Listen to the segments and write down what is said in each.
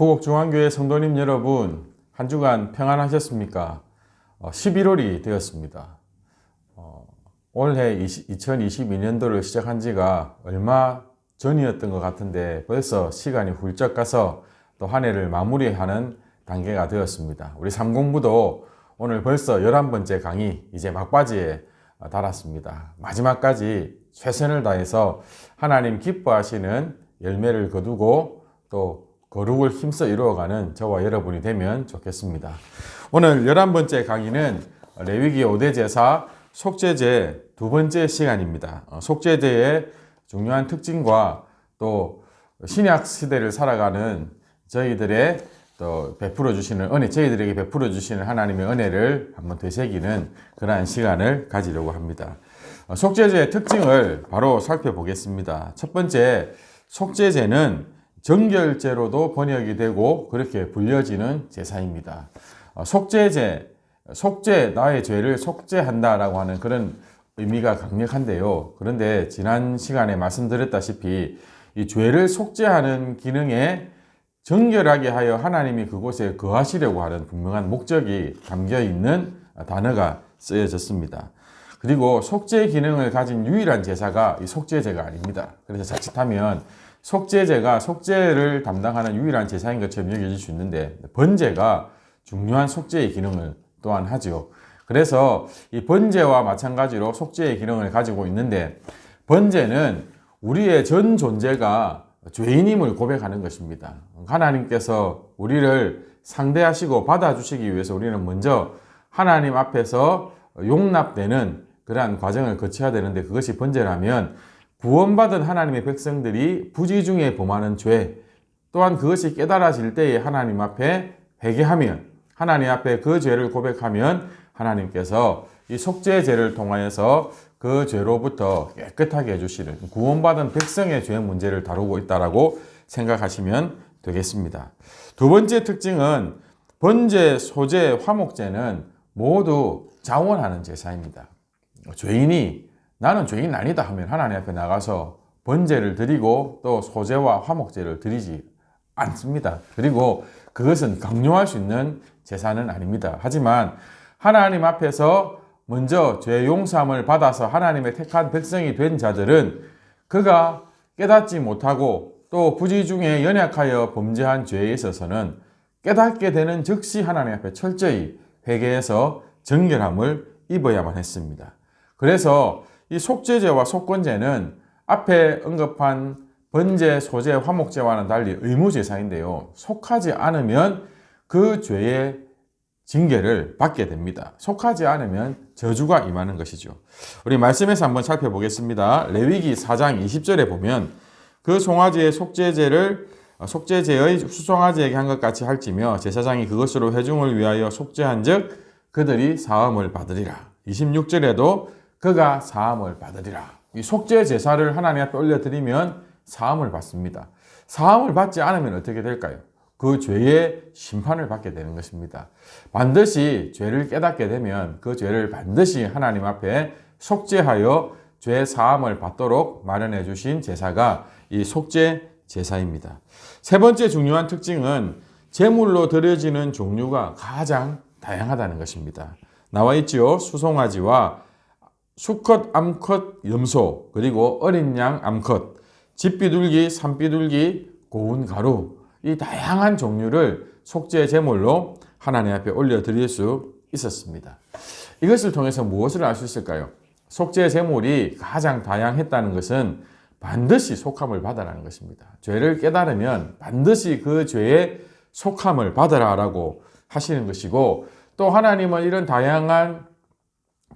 부곡중앙교회 성도님 여러분, 한 주간 평안하셨습니까? 11월이 되었습니다. 올해 2022년도를 시작한 지가 얼마 전이었던 것 같은데 벌써 시간이 훌쩍 가서 또 한 해를 마무리하는 단계가 되었습니다. 우리 삼공부도 오늘 벌써 11번째 강의 이제 막바지에 달았습니다. 마지막까지 최선을 다해서 하나님 기뻐하시는 열매를 거두고 또 거룩을 힘써 이루어가는 저와 여러분이 되면 좋겠습니다. 오늘 11번째 강의는 레위기 5대 제사 속죄제 두 번째 시간입니다. 속죄제의 중요한 특징과 또 신약 시대를 살아가는 저희들의 또 베풀어 주시는 은혜, 저희들에게 베풀어 주시는 하나님의 은혜를 한번 되새기는 그러한 시간을 가지려고 합니다. 속죄제의 특징을 바로 살펴보겠습니다. 첫 번째, 속죄제는 정결제로도 번역이 되고 그렇게 불려지는 제사입니다. 속죄제, 나의 죄를 속죄한다라고 하는 그런 의미가 강력한데요. 그런데 지난 시간에 말씀드렸다시피 이 죄를 속죄하는 기능에 정결하게 하여 하나님이 그곳에 거하시려고 하는 분명한 목적이 담겨 있는 단어가 쓰여졌습니다. 그리고 속죄 기능을 가진 유일한 제사가 이 속죄제가 아닙니다. 그래서 자칫하면 속죄제가 속죄를 담당하는 유일한 제사인 것처럼 여겨질 수 있는데 번제가 중요한 속죄의 기능을 또한 하죠. 그래서 이 번제와 마찬가지로 속죄의 기능을 가지고 있는데 번제는 우리의 전 존재가 죄인임을 고백하는 것입니다. 하나님께서 우리를 상대하시고 받아주시기 위해서 우리는 먼저 하나님 앞에서 용납되는 그러한 과정을 거쳐야 되는데 그것이 번제라면 구원받은 하나님의 백성들이 부지중에 범하는 죄 또한 그것이 깨달아질 때에 하나님 앞에 회개하면 하나님 앞에 그 죄를 고백하면 하나님께서 이 속죄제를 통하여서 그 죄로부터 깨끗하게 해주시는 구원받은 백성의 죄 문제를 다루고 있다고 생각하시면 되겠습니다. 두 번째 특징은 번제, 소제, 화목제는 모두 자원하는 제사입니다. 죄인이 나는 죄인 아니다 하면 하나님 앞에 나가서 번제를 드리고 또 소제와 화목제를 드리지 않습니다. 그리고 그것은 강요할 수 있는 제사는 아닙니다. 하지만 하나님 앞에서 먼저 죄 용서함을 받아서 하나님의 택한 백성이 된 자들은 그가 깨닫지 못하고 또 부지중에 연약하여 범죄한 죄에 있어서는 깨닫게 되는 즉시 하나님 앞에 철저히 회개해서 정결함을 입어야만 했습니다. 그래서 이 속죄제와 속건제는 앞에 언급한 번제, 소제, 화목제와는 달리 의무제사인데요. 속하지 않으면 그 죄의 징계를 받게 됩니다. 속하지 않으면 저주가 임하는 것이죠. 우리 말씀에서 한번 살펴보겠습니다. 레위기 4장 20절에 보면 그 송아지의 속죄제의 수송아지에게 한 것 같이 할지며 제사장이 그것으로 회중을 위하여 속죄한 즉 그들이 사함을 받으리라. 26절에도 그가 사함을 받으리라. 이 속죄 제사를 하나님 앞에 올려드리면 사함을 받습니다. 사함을 받지 않으면 어떻게 될까요? 그 죄의 심판을 받게 되는 것입니다. 반드시 죄를 깨닫게 되면 그 죄를 반드시 하나님 앞에 속죄하여 죄 사함을 받도록 마련해 주신 제사가 이 속죄 제사입니다. 세 번째 중요한 특징은 제물로 드려지는 종류가 가장 다양하다는 것입니다. 나와 있지요. 수송아지와 수컷, 암컷, 염소, 그리고 어린 양, 암컷, 집비둘기, 산비둘기, 고운 가루 이 다양한 종류를 속죄 제물로 하나님 앞에 올려드릴 수 있었습니다. 이것을 통해서 무엇을 알 수 있을까요? 속죄 제물이 가장 다양했다는 것은 반드시 속함을 받으라는 것입니다. 죄를 깨달으면 반드시 그 죄의 속함을 받으라라고 하시는 것이고 또 하나님은 이런 다양한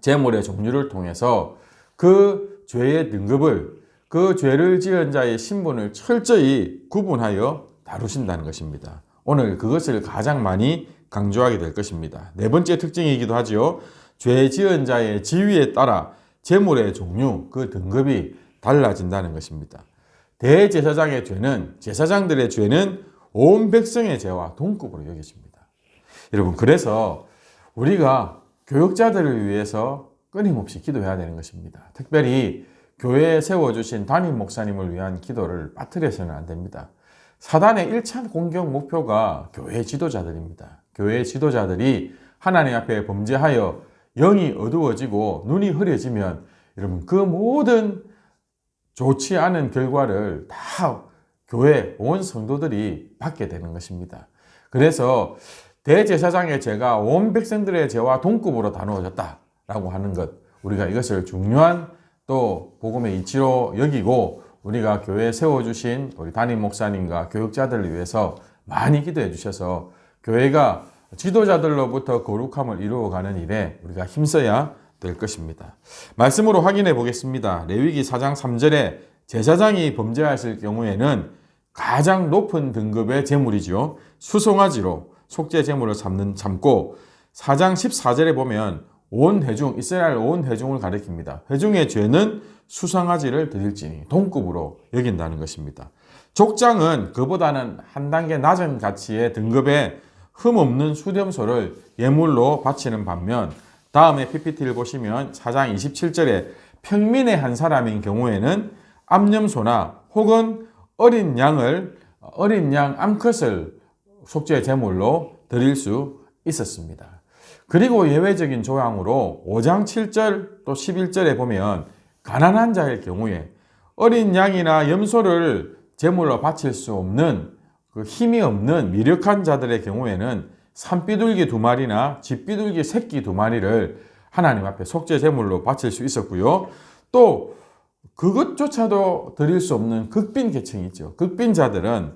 제물의 종류를 통해서 그 죄의 등급을 그 죄를 지은 자의 신분을 철저히 구분하여 다루신다는 것입니다. 오늘 그것을 가장 많이 강조하게 될 것입니다. 네 번째 특징이기도 하죠. 죄 지은 자의 지위에 따라 제물의 종류, 그 등급이 달라진다는 것입니다. 대제사장의 죄는 제사장들의 죄는 온 백성의 죄와 동급으로 여겨집니다. 여러분 그래서 우리가 교육자들을 위해서 끊임없이 기도해야 되는 것입니다. 특별히 교회에 세워주신 담임 목사님을 위한 기도를 빠뜨려서는 안 됩니다. 사단의 1차 공격 목표가 교회 지도자들입니다. 교회 지도자들이 하나님 앞에 범죄하여 영이 어두워지고 눈이 흐려지면 여러분 그 모든 좋지 않은 결과를 다 교회 온 성도들이 받게 되는 것입니다. 그래서 대제사장의 죄가 온 백성들의 죄와 동급으로 다루어졌다라고 하는 것, 우리가 이것을 중요한 또 복음의 이치로 여기고 우리가 교회에 세워주신 우리 담임 목사님과 교육자들을 위해서 많이 기도해 주셔서 교회가 지도자들로부터 거룩함을 이루어가는 일에 우리가 힘써야 될 것입니다. 말씀으로 확인해 보겠습니다. 레위기 4장 3절에 제사장이 범죄하실 경우에는 가장 높은 등급의 제물이죠. 수송아지로 속죄 제물을 삶고 4장 14절에 보면 온 회중, 이스라엘 온 회중을 가리킵니다. 회중의 죄는 수송아지를 드릴지니 동급으로 여긴다는 것입니다. 족장은 그보다는 한 단계 낮은 가치의 등급의 흠없는 수렴소를 예물로 바치는 반면 다음에 PPT를 보시면 4장 27절에 평민의 한 사람인 경우에는 암염소나 혹은 어린 양 암컷을 속죄 제물로 드릴 수 있었습니다. 그리고 예외적인 조항으로 5장 7절 또 11절에 보면 가난한 자의 경우에 어린 양이나 염소를 제물로 바칠 수 없는 그 힘이 없는 미력한 자들의 경우에는 산비둘기 2마리나 집비둘기 새끼 2마리를 하나님 앞에 속죄 제물로 바칠 수 있었고요. 또 그것조차도 드릴 수 없는 극빈 계층이 있죠. 극빈자들은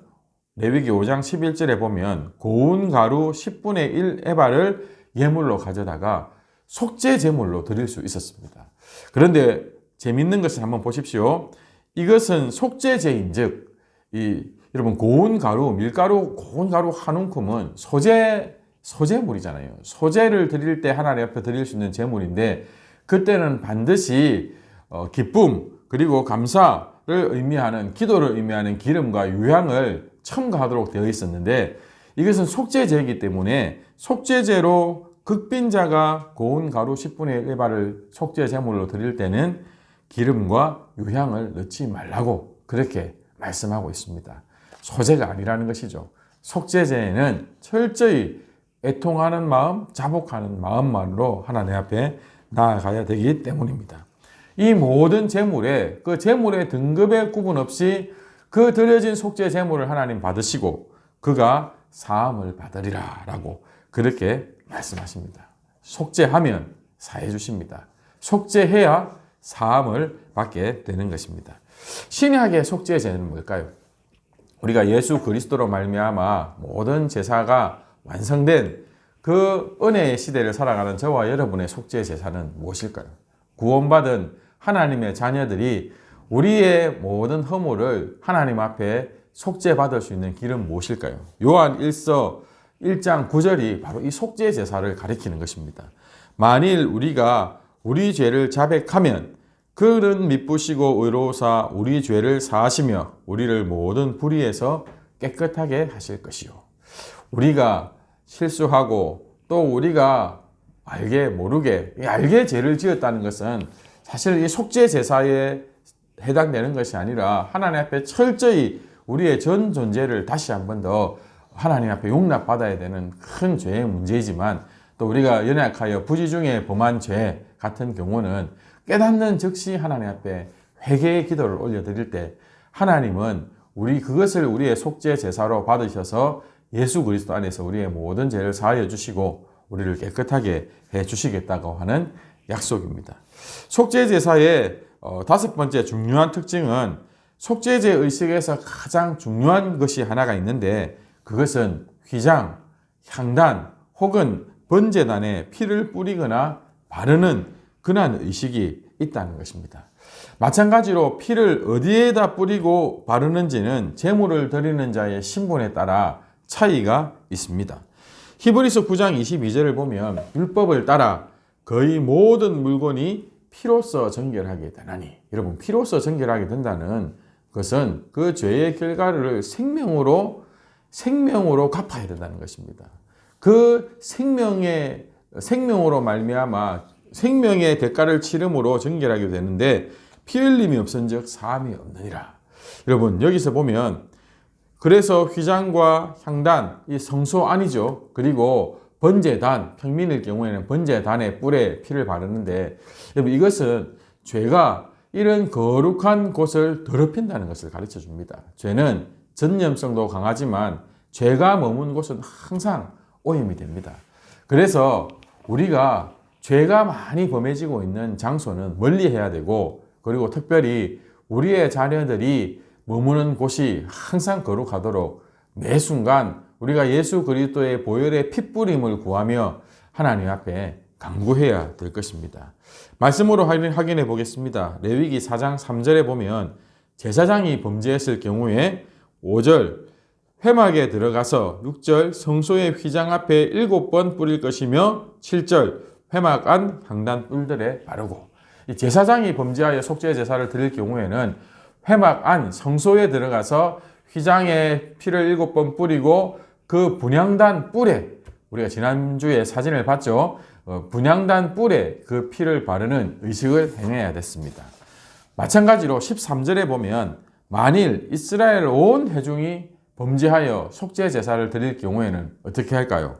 레위기 5장 11절에 보면 고운 가루 10분의 1 에바를 예물로 가져다가 속죄 제물로 드릴 수 있었습니다. 그런데 재밌는 것을 한번 보십시오. 이것은 속죄제인즉 여러분 고운 가루, 밀가루, 고운 가루 한 움큼은 소제물이잖아요. 소제를 드릴 때 하나님 앞에 드릴 수 있는 제물인데 그때는 반드시 기쁨 그리고 감사를 의미하는 기도를 의미하는 기름과 유향을 첨가하도록 되어 있었는데 이것은 속죄제이기 때문에 속죄제로 극빈자가 고운 가루 10분의 1바를 속죄 제물로 드릴 때는 기름과 유향을 넣지 말라고 그렇게 말씀하고 있습니다. 소제가 아니라는 것이죠. 속죄제에는 철저히 애통하는 마음, 자복하는 마음만으로 하나님 앞에 나아가야 되기 때문입니다. 이 모든 제물에 그 제물의 등급의 구분 없이 그 드려진 속죄 제물을 하나님 받으시고 그가 사함을 받으리라 라고 그렇게 말씀하십니다. 속죄하면 사해 주십니다. 속죄해야 사함을 받게 되는 것입니다. 신약의 속죄제는 뭘까요? 우리가 예수 그리스도로 말미암아 모든 제사가 완성된 그 은혜의 시대를 살아가는 저와 여러분의 속죄 제사는 무엇일까요? 구원받은 하나님의 자녀들이 우리의 모든 허물을 하나님 앞에 속죄받을 수 있는 길은 무엇일까요? 요한 1서 1장 9절이 바로 이 속죄 제사를 가리키는 것입니다. 만일 우리가 우리 죄를 자백하면 그는 미쁘시고 의로우사 우리 죄를 사하시며 우리를 모든 불의에서 깨끗하게 하실 것이요. 우리가 실수하고 또 우리가 알게 모르게 알게 죄를 지었다는 것은 사실 이 속죄 제사에 해당되는 것이 아니라 하나님 앞에 철저히 우리의 전 존재를 다시 한 번 더 하나님 앞에 용납받아야 되는 큰 죄의 문제이지만 또 우리가 연약하여 부지 중에 범한 죄 같은 경우는 깨닫는 즉시 하나님 앞에 회개의 기도를 올려드릴 때 하나님은 그것을 우리의 속죄 제사로 받으셔서 예수 그리스도 안에서 우리의 모든 죄를 사하여 주시고 우리를 깨끗하게 해 주시겠다고 하는 약속입니다. 속죄 제사의 5번째 중요한 특징은 속죄제 의식에서 가장 중요한 것이 하나가 있는데 그것은 휘장, 향단 혹은 번제단에 피를 뿌리거나 바르는 그러한 의식이 있다는 것입니다. 마찬가지로 피를 어디에다 뿌리고 바르는지는 제물을 드리는 자의 신분에 따라 차이가 있습니다. 히브리서 9장 22절을 보면 율법을 따라 거의 모든 물건이 피로써 정결하게 되나니 여러분 피로써 정결하게 된다는 것은 그 죄의 결과를 생명으로 갚아야 된다는 것입니다. 그 생명으로 말미암아 생명의 대가를 치름으로 정결하게 되는데 피 흘림이 없은즉 사함이 없느니라. 여러분 여기서 보면 그래서 휘장과 향단, 이 성소 안이죠. 그리고 번제단, 평민일 경우에는 번제단의 뿔에 피를 바르는데, 여러분 이것은 죄가 이런 거룩한 곳을 더럽힌다는 것을 가르쳐 줍니다. 죄는 전염성도 강하지만 죄가 머문 곳은 항상 오염이 됩니다. 그래서 우리가 죄가 많이 범해지고 있는 장소는 멀리 해야 되고, 그리고 특별히 우리의 자녀들이 머무는 곳이 항상 거룩하도록 매 순간 우리가 예수 그리스도의 보혈의 핏뿌림을 구하며 하나님 앞에 간구해야 될 것입니다. 말씀으로 확인해 보겠습니다. 레위기 4장 3절에 보면 제사장이 범죄했을 경우에 5절 회막에 들어가서 6절 성소의 휘장 앞에 7번 뿌릴 것이며 7절 회막 안 향단 뿔들에 바르고, 이 제사장이 범죄하여 속죄 제사를 드릴 경우에는 회막 안 성소에 들어가서 휘장에 피를 7번 뿌리고 그 분향단 뿔에, 우리가 지난주에 사진을 봤죠. 분향단 뿔에 그 피를 바르는 의식을 행해야 됐습니다. 마찬가지로 13절에 보면 만일 이스라엘 온 회중이 범죄하여 속죄 제사를 드릴 경우에는 어떻게 할까요?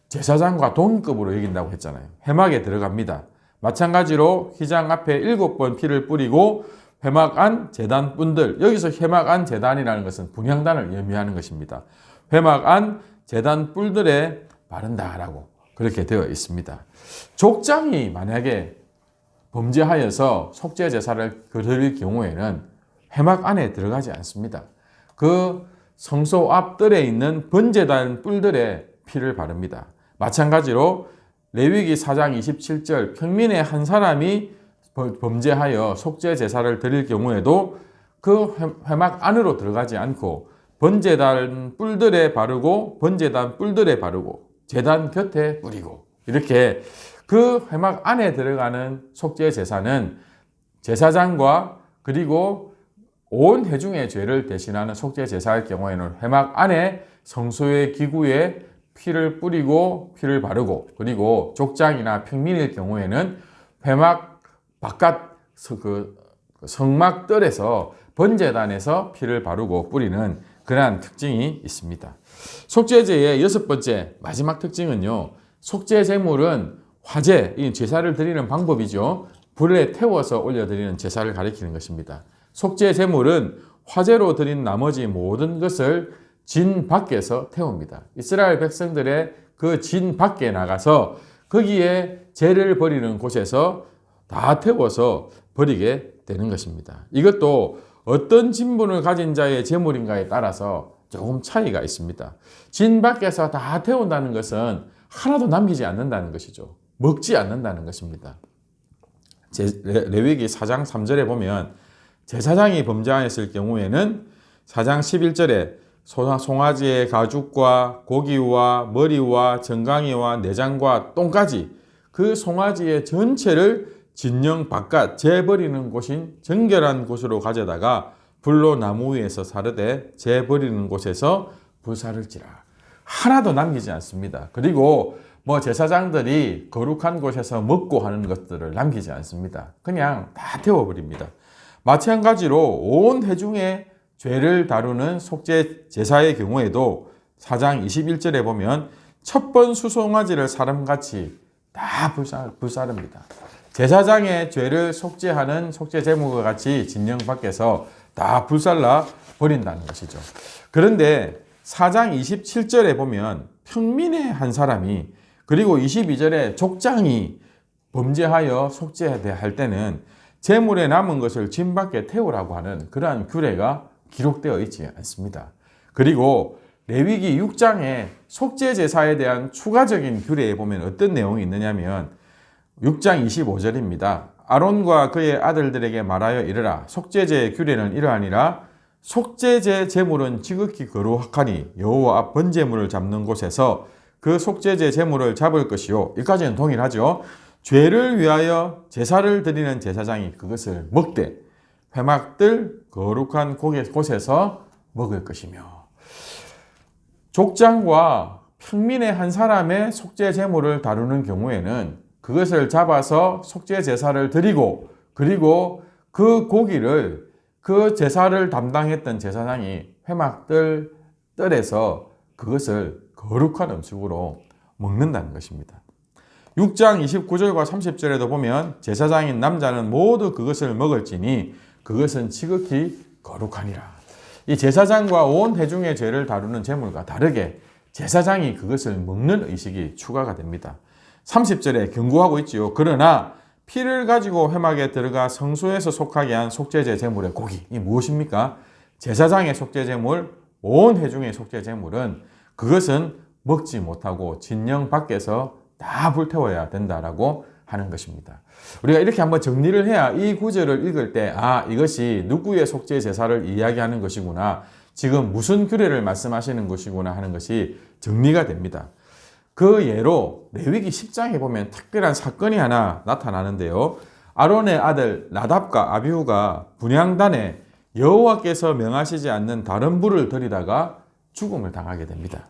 제사장과 동급으로 여긴다고 했잖아요. 회막에 들어갑니다. 마찬가지로 휘장 앞에 7번 피를 뿌리고 회막 안 제단 뿔들, 여기서 회막 안 제단이라는 것은 분향단을 의미하는 것입니다. 회막 안 제단 뿔들에 바른다라고 그렇게 되어 있습니다. 족장이 만약에 범죄하여서 속죄 제사를 드릴 경우에는 회막 안에 들어가지 않습니다. 그 성소 앞뜰에 있는 번제단 뿔들에 피를 바릅니다. 마찬가지로 레위기 4장 27절 평민의 한 사람이 범죄하여 속죄 제사를 드릴 경우에도 그 회막 안으로 들어가지 않고 번제단 뿔들에 바르고 번제단 뿔들에 바르고 제단 곁에 뿌리고, 이렇게 그 회막 안에 들어가는 속죄 제사는 제사장과 그리고 온 회중의 죄를 대신하는 속죄 제사일 경우에는 회막 안에 성소의 기구에 피를 뿌리고 피를 바르고, 그리고 족장이나 평민일 경우에는 회막 바깥 그 성막뜰에서 번제단에서 피를 바르고 뿌리는 그러한 특징이 있습니다. 속죄제의 6번째 마지막 특징은요, 속죄 제물은 화제, 이 제사를 드리는 방법이죠. 불에 태워서 올려드리는 제사를 가리키는 것입니다. 속죄 제물은 화제로 드린 나머지 모든 것을 진 밖에서 태웁니다. 이스라엘 백성들의 그 진 밖에 나가서 거기에 죄를 버리는 곳에서 다 태워서 버리게 되는 것입니다. 이것도 어떤 진분을 가진 자의 제물인가에 따라서 조금 차이가 있습니다. 진 밖에서 다 태운다는 것은 하나도 남기지 않는다는 것이죠. 먹지 않는다는 것입니다. 레위기 4장 3절에 보면 제사장이 범죄하였을 경우에는 4장 11절에 송아지의 가죽과 고기와 머리와 정강이와 내장과 똥까지 그 송아지의 전체를 진영 바깥 재 버리는 곳인 정결한 곳으로 가져다가 불로 나무 위에서 사르되 재 버리는 곳에서 불사를지라. 하나도 남기지 않습니다. 그리고 제사장들이 거룩한 곳에서 먹고 하는 것들을 남기지 않습니다. 그냥 다 태워버립니다. 마찬가지로 온 회중의 죄를 다루는 속죄 제사의 경우에도 4장 21절에 보면 첫 번 수송아지를 사람같이 다 불사릅니다. 제사장의 죄를 속죄하는 속죄 제물과 같이 진영 밖에서 다 불살라 버린다는 것이죠. 그런데 4장 27절에 보면 평민의 한 사람이, 그리고 22절에 족장이 범죄하여 속죄할 때는 제물에 남은 것을 진 밖에 태우라고 하는 그러한 규례가 기록되어 있지 않습니다. 그리고 레위기 6장에 속죄 제사에 대한 추가적인 규례에 보면 어떤 내용이 있느냐면 6장 25절입니다. 아론과 그의 아들들에게 말하여 이르라. 속죄제의 규례는 이러하니라. 속죄제 제물은 지극히 거룩하니 여호와 앞 번제물을 잡는 곳에서 그 속죄제 제물을 잡을 것이요. 여기까지는 동일하죠. 죄를 위하여 제사를 드리는 제사장이 그것을 먹되 회막들 거룩한 곳에서 먹을 것이며, 족장과 평민의 한 사람의 속죄 제물을 다루는 경우에는 그것을 잡아서 속죄 제사를 드리고, 그리고 그 고기를 그 제사를 담당했던 제사장이 뜰에서 그것을 거룩한 음식으로 먹는다는 것입니다. 6장 29절과 30절에도 보면 제사장인 남자는 모두 그것을 먹을지니 그것은 지극히 거룩하니라. 이 제사장과 온 회중의 죄를 다루는 제물과 다르게 제사장이 그것을 먹는 의식이 추가가 됩니다. 30절에 경고하고 있지요. 그러나 피를 가지고 회막에 들어가 성소에서 속하게 한 속죄제 제물의 고기, 이 무엇입니까? 제사장의 속죄제물, 온 회중의 속죄제물은 그것은 먹지 못하고 진영 밖에서 다 불태워야 된다라고 하는 것입니다. 우리가 이렇게 한번 정리를 해야 이 구절을 읽을 때 이것이 누구의 속죄 제사를 이야기하는 것이구나, 지금 무슨 규례를 말씀하시는 것이구나 하는 것이 정리가 됩니다. 그 예로 레위기 10장에 보면 특별한 사건이 하나 나타나는데요. 아론의 아들 나답과 아비후가 분향단에 여호와께서 명하시지 않는 다른 불을 들이다가 죽음을 당하게 됩니다.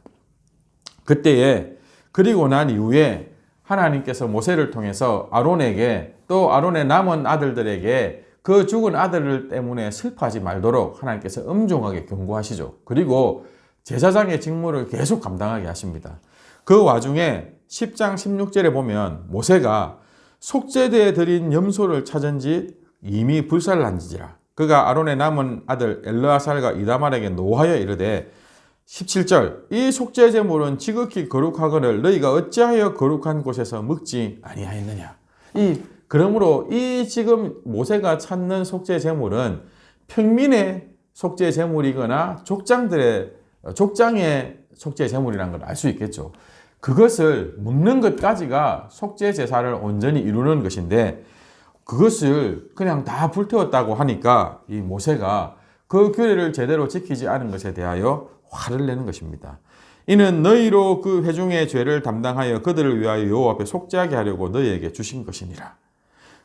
그때에 그리고 난 이후에 하나님께서 모세를 통해서 아론에게 또 아론의 남은 아들들에게 그 죽은 아들들 때문에 슬퍼하지 말도록 하나님께서 엄중하게 경고하시죠. 그리고 제사장의 직무를 계속 감당하게 하십니다. 그 와중에 10장 16절에 보면 모세가 속죄대에 드린 염소를 찾은지 이미 불살난지라. 그가 아론의 남은 아들 엘르아살과 이다말에게 노하여 이르되 17절 이 속죄제물은 지극히 거룩하거늘 너희가 어찌하여 거룩한 곳에서 먹지 아니하였느냐. 그러므로 이 지금 모세가 찾는 속죄제물은 평민의 속죄제물이거나 족장의 속죄제물이라는 걸 알 수 있겠죠. 그것을 먹는 것까지가 속죄제사를 온전히 이루는 것인데 그것을 그냥 다 불태웠다고 하니까 이 모세가 그 규례를 제대로 지키지 않은 것에 대하여 화를 내는 것입니다. 이는 너희로 그 회중의 죄를 담당하여 그들을 위하여 여호와 앞에 속죄하게 하려고 너희에게 주신 것이니라.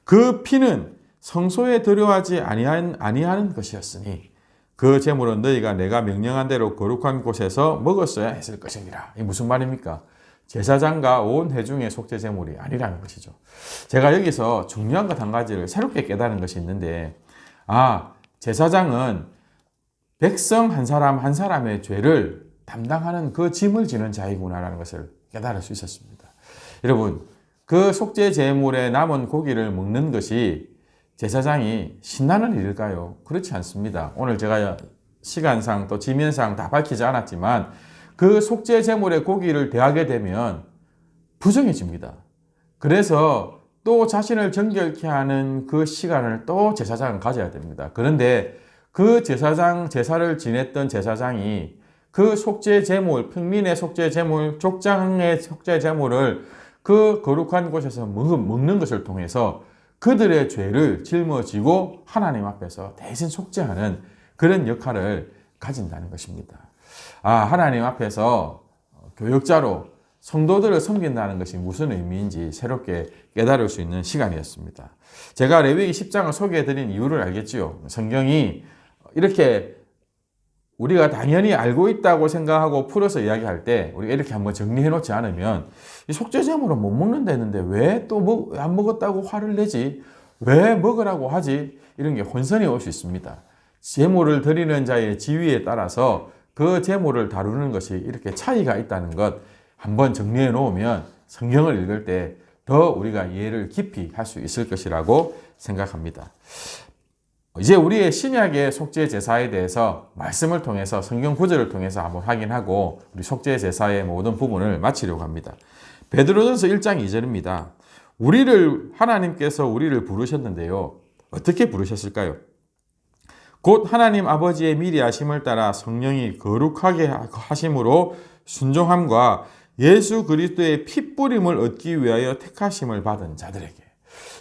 그 피는 성소에 들여하지 아니하는 것이었으니 그 제물은 너희가 내가 명령한 대로 거룩한 곳에서 먹었어야 했을 것이니라. 이게 무슨 말입니까? 제사장과 온 회중의 속죄 제물이 아니라는 것이죠. 제가 여기서 중요한 것 한 가지를 새롭게 깨달은 것이 있는데 제사장은 백성 한 사람 한 사람의 죄를 담당하는 그 짐을 지는 자이구나라는 것을 깨달을 수 있었습니다. 여러분, 그 속죄 제물에 남은 고기를 먹는 것이 제사장이 신나는 일일까요? 그렇지 않습니다. 오늘 제가 시간상 또 지면상 다 밝히지 않았지만 그 속죄 제물의 고기를 대하게 되면 부정해집니다. 그래서 또 자신을 정결케 하는 그 시간을 또 제사장은 가져야 됩니다. 그런데 그 제사를 지냈던 제사장이 그 속죄 제물, 평민의 속죄 제물, 족장의 속죄 제물을 그 거룩한 곳에서 먹는 것을 통해서 그들의 죄를 짊어지고 하나님 앞에서 대신 속죄하는 그런 역할을 가진다는 것입니다. 하나님 앞에서 교역자로 성도들을 섬긴다는 것이 무슨 의미인지 새롭게 깨달을 수 있는 시간이었습니다. 제가 레위기 10장을 소개해드린 이유를 알겠지요. 성경이 이렇게 우리가 당연히 알고 있다고 생각하고 풀어서 이야기할 때 우리가 이렇게 한번 정리해 놓지 않으면 이 속죄제물은 못 먹는다 했는데 왜 또 안 먹었다고 화를 내지? 왜 먹으라고 하지? 이런 게 혼선이 올 수 있습니다. 제물을 드리는 자의 지위에 따라서 그 제물을 다루는 것이 이렇게 차이가 있다는 것 한번 정리해 놓으면 성경을 읽을 때 더 우리가 이해를 깊이 할 수 있을 것이라고 생각합니다. 이제 우리의 신약의 속죄 제사에 대해서 말씀을 통해서 성경 구절을 통해서 한번 확인하고 우리 속죄 제사의 모든 부분을 마치려고 합니다. 베드로전서 1장 2절입니다. 하나님께서 우리를 부르셨는데요. 어떻게 부르셨을까요? 곧 하나님 아버지의 미리 하심을 따라 성령이 거룩하게 하심으로 순종함과 예수 그리스도의 피 뿌림을 얻기 위하여 택하심을 받은 자들에게.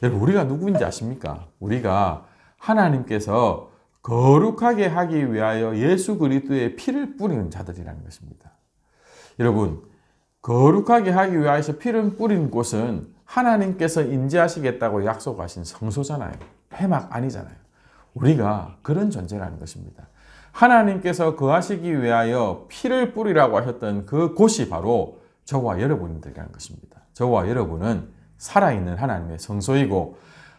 여러분, 우리가 누구인지 아십니까? 우리가 하나님께서 거룩하게 하기 위하여 예수 그리스도의 피를 뿌리는 자들이라는 것입니다. 여러분, 거룩하게 하기 위하여서 피를 뿌린 곳은 하나님께서 임재하시겠다고 약속하신 성소잖아요. 회막 아니잖아요. 우리가 그런 존재라는 것입니다. 하나님께서 거하시기 위하여 피를 뿌리라고 하셨던 그 곳이 바로 저와 여러분들이라는 것입니다. 저와 여러분은 살아있는 하나님의 성소이고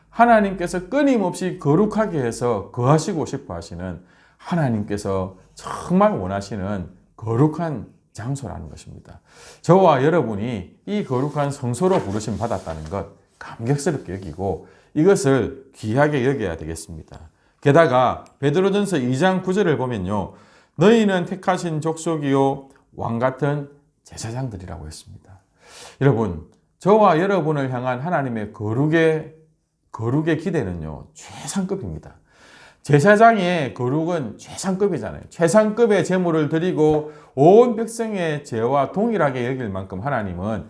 하나님께서 끊임없이 거룩하게 해서 거하시고 싶어 하시는 하나님께서 정말 원하시는 거룩한 장소라는 것입니다. 저와 여러분이 이 거룩한 성소로 부르심 받았다는 것 감격스럽게 여기고 이것을 귀하게 여겨야 되겠습니다. 게다가 베드로전서 2장 9절을 보면요. 너희는 택하신 족속이요 왕 같은 제사장들이라고 했습니다. 여러분, 저와 여러분을 향한 하나님의 거룩의 기대는요. 최상급입니다. 제사장의 거룩은 최상급이잖아요. 최상급의 제물을 드리고 온 백성의 죄와 동일하게 여길 만큼 하나님은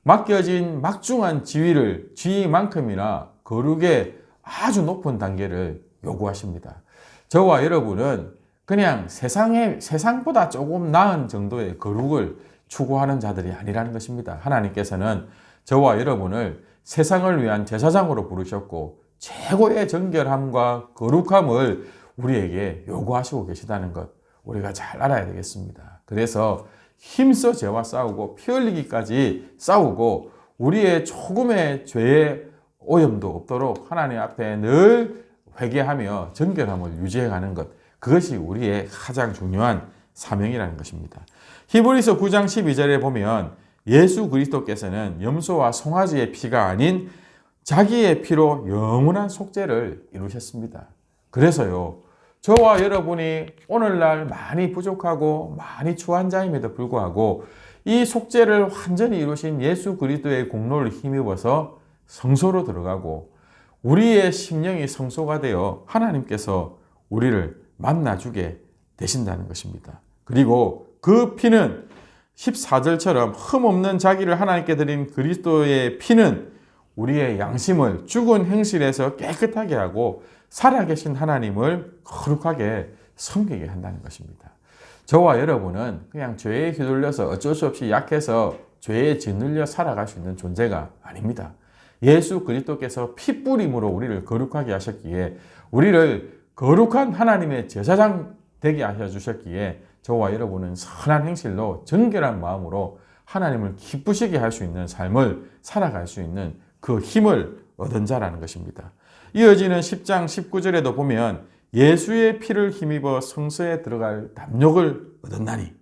맡겨진 막중한 지위만큼이나 거룩의 아주 높은 단계를 요구하십니다. 저와 여러분은 그냥 세상보다 조금 나은 정도의 거룩을 추구하는 자들이 아니라는 것입니다. 하나님께서는 저와 여러분을 세상을 위한 제사장으로 부르셨고 최고의 정결함과 거룩함을 우리에게 요구하시고 계시다는 것 우리가 잘 알아야 되겠습니다. 그래서 힘써 죄와 싸우고 피 흘리기까지 싸우고 우리의 조금의 죄의 오염도 없도록 하나님 앞에 늘 회개하며 정결함을 유지해가는 것 그것이 우리의 가장 중요한 사명이라는 것입니다. 히브리서 9장 12절에 보면 예수 그리스도께서는 염소와 송아지의 피가 아닌 자기의 피로 영원한 속죄를 이루셨습니다. 그래서요, 저와 여러분이 오늘날 많이 부족하고 많이 추한 자임에도 불구하고 이 속죄를 완전히 이루신 예수 그리스도의 공로를 힘입어서 성소로 들어가고 우리의 심령이 성소가 되어 하나님께서 우리를 만나주게 되신다는 것입니다. 그리고 그 피는 14절처럼 흠없는 자기를 하나님께 드린 그리스도의 피는 우리의 양심을 죽은 행실에서 깨끗하게 하고 살아계신 하나님을 거룩하게 섬기게 한다는 것입니다. 저와 여러분은 그냥 죄에 휘둘려서 어쩔 수 없이 약해서 죄에 짓눌려 살아갈 수 있는 존재가 아닙니다. 예수 그리스도께서 피뿌림으로 우리를 거룩하게 하셨기에 우리를 거룩한 하나님의 제사장 되게 하셔주셨기에 저와 여러분은 선한 행실로 정결한 마음으로 하나님을 기쁘시게 할 수 있는 삶을 살아갈 수 있는 그 힘을 얻은 자라는 것입니다. 이어지는 10장 19절에도 보면 예수의 피를 힘입어 성소에 들어갈 담력을 얻었나니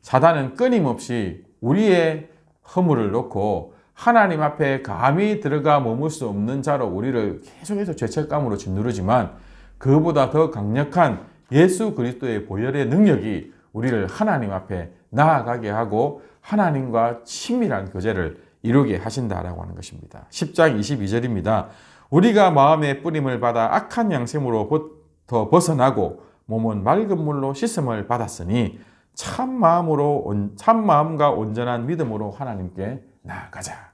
사단은 끊임없이 우리의 허물을 놓고 하나님 앞에 감히 들어가 머물 수 없는 자로 우리를 계속해서 죄책감으로 짓누르지만 그보다 더 강력한 예수 그리스도의 보혈의 능력이 우리를 하나님 앞에 나아가게 하고 하나님과 친밀한 교제를 이루게 하신다라고 하는 것입니다. 10장 22절입니다. 우리가 마음의 뿌림을 받아 악한 양심으로부터 벗어나고 몸은 맑은 물로 씻음을 받았으니 참마음과 온전한 믿음으로 하나님께 나아가자.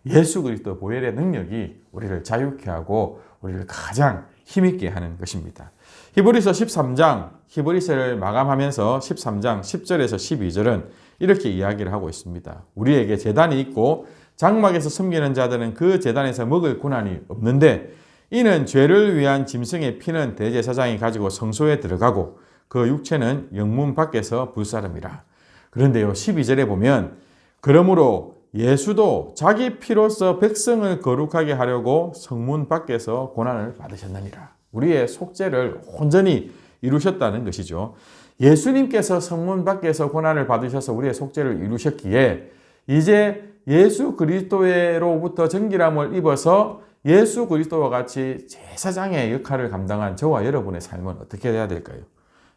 예수 그리스도 보혈의 능력이 우리를 자유케 하고 우리를 가장 힘있게 하는 것입니다. 히브리서 13장, 히브리서를 마감하면서 13장 10절에서 12절은 이렇게 이야기를 하고 있습니다. 우리에게 제단이 있고 장막에서 섬기는 자들은 그 제단에서 먹을 고난이 없는데 이는 죄를 위한 짐승의 피는 대제사장이 가지고 성소에 들어가고 그 육체는 영문 밖에서 불사름이라. 그런데요 12절에 보면 그러므로 예수도 자기 피로써 백성을 거룩하게 하려고 성문 밖에서 고난을 받으셨느니라. 우리의 속죄를 온전히 이루셨다는 것이죠. 예수님께서 성문 밖에서 고난을 받으셔서 우리의 속죄를 이루셨기에 이제 예수 그리스도로부터 정결함을 입어서 예수 그리스도와 같이 제사장의 역할을 감당한 저와 여러분의 삶은 어떻게 돼야 될까요?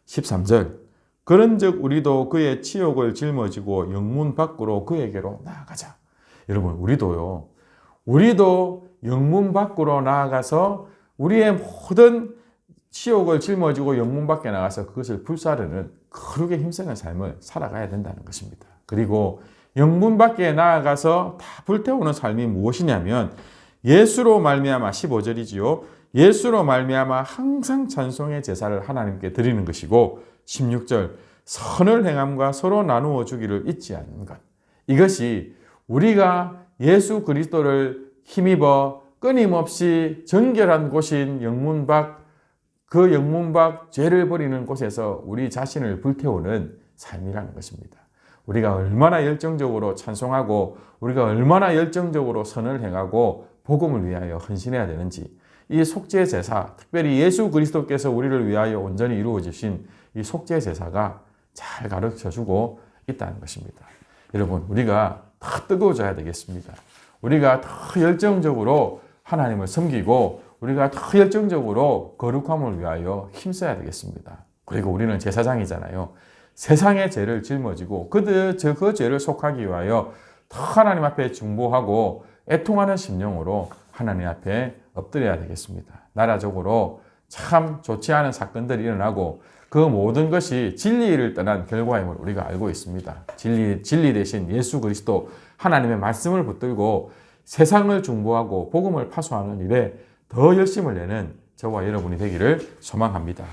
13절 그런즉 우리도 그의 치욕을 짊어지고 영문 밖으로 그에게로 나아가자. 여러분 우리도 영문 밖으로 나아가서 우리의 모든 치욕을 짊어지고 영문 밖에 나가서 그것을 불사르는 거룩에 힘쓰는 삶을 살아가야 된다는 것입니다. 그리고 영문 밖에 나아가서 다 불태우는 삶이 무엇이냐면 예수로 말미암아 15절이지요. 예수로 말미암아 항상 찬송의 제사를 하나님께 드리는 것이고 16절 선을 행함과 서로 나누어 주기를 잊지 않는 것. 이것이 우리가 예수 그리스도를 힘입어 끊임없이 정결한 곳인 영문 밖, 그 영문 밖 죄를 버리는 곳에서 우리 자신을 불태우는 삶이라는 것입니다. 우리가 얼마나 열정적으로 찬송하고 우리가 얼마나 열정적으로 선을 행하고 복음을 위하여 헌신해야 되는지 이 속죄 제사, 특별히 예수 그리스도께서 우리를 위하여 온전히 이루어 주신 이 속죄 제사가 잘 가르쳐 주고 있다는 것입니다. 여러분, 우리가 더 뜨거워져야 되겠습니다. 우리가 더 열정적으로 하나님을 섬기고 우리가 더 열정적으로 거룩함을 위하여 힘써야 되겠습니다. 그리고 우리는 제사장이잖아요. 세상의 죄를 짊어지고 그 죄를 속하기 위하여 더 하나님 앞에 중보하고 애통하는 심령으로 하나님 앞에 엎드려야 되겠습니다. 나라적으로 참 좋지 않은 사건들이 일어나고 그 모든 것이 진리를 떠난 결과임을 우리가 알고 있습니다. 진리 대신 예수 그리스도 하나님의 말씀을 붙들고 세상을 중보하고 복음을 파수하는 일에 더 열심을 내는 저와 여러분이 되기를 소망합니다.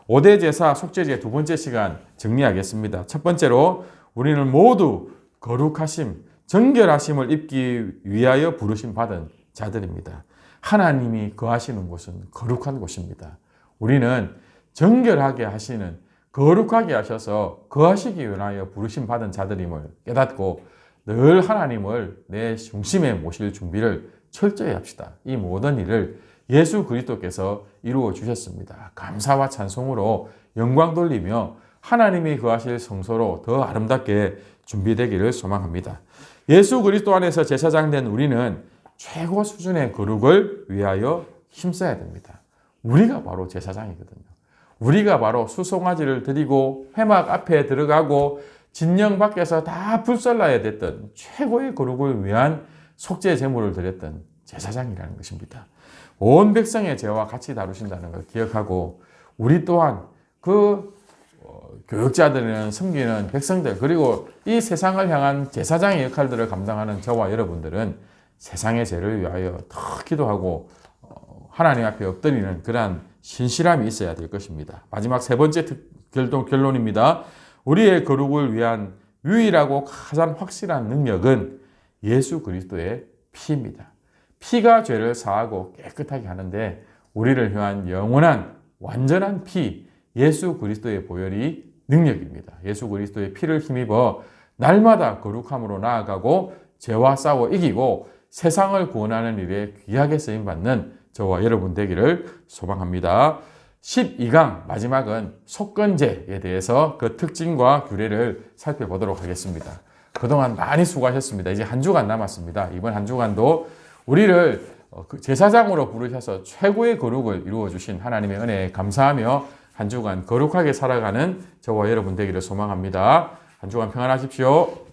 5대 제사 속죄제 두 번째 시간 정리하겠습니다. 첫 번째로 우리는 모두 거룩하심, 정결하심을 입기 위하여 부르심 받은 자들입니다. 하나님이 거하시는 곳은 거룩한 곳입니다. 우리는 정결하게 하시는, 거룩하게 하셔서 거하시기 위하여 부르심 받은 자들임을 깨닫고 늘 하나님을 내 중심에 모실 준비를 철저히 합시다. 이 모든 일을 예수 그리스도께서 이루어 주셨습니다. 감사와 찬송으로 영광 돌리며 하나님이 거하실 성소로 더 아름답게 준비되기를 소망합니다. 예수 그리스도 안에서 제사장 된 우리는 최고 수준의 거룩을 위하여 힘써야 됩니다. 우리가 바로 제사장이거든요. 우리가 바로 수송아지를 드리고 회막 앞에 들어가고 진영 밖에서 다 불살라야 됐던 최고의 거룩을 위한 속죄 제물을 드렸던 제사장이라는 것입니다. 온 백성의 죄와 같이 다루신다는 걸 기억하고 우리 또한 그 교육자들은 섬기는 백성들 그리고 이 세상을 향한 제사장의 역할들을 감당하는 저와 여러분들은 세상의 죄를 위하여 더 기도하고 하나님 앞에 엎드리는 그러한 신실함이 있어야 될 것입니다. 마지막 세 번째 결론입니다. 우리의 거룩을 위한 유일하고 가장 확실한 능력은 예수 그리스도의 피입니다. 피가 죄를 사하고 깨끗하게 하는데 우리를 향한 영원한 완전한 피, 예수 그리스도의 보혈이 능력입니다. 예수 그리스도의 피를 힘입어 날마다 거룩함으로 나아가고 죄와 싸워 이기고 세상을 구원하는 일에 귀하게 쓰임받는 저와 여러분 되기를 소망합니다. 12강 마지막은 속건제에 대해서 그 특징과 규례를 살펴보도록 하겠습니다. 그동안 많이 수고하셨습니다. 이제 한 주간 남았습니다. 이번 한 주간도 우리를 제사장으로 부르셔서 최고의 거룩을 이루어 주신 하나님의 은혜에 감사하며 한 주간 거룩하게 살아가는 저와 여러분 되기를 소망합니다. 한 주간 평안하십시오.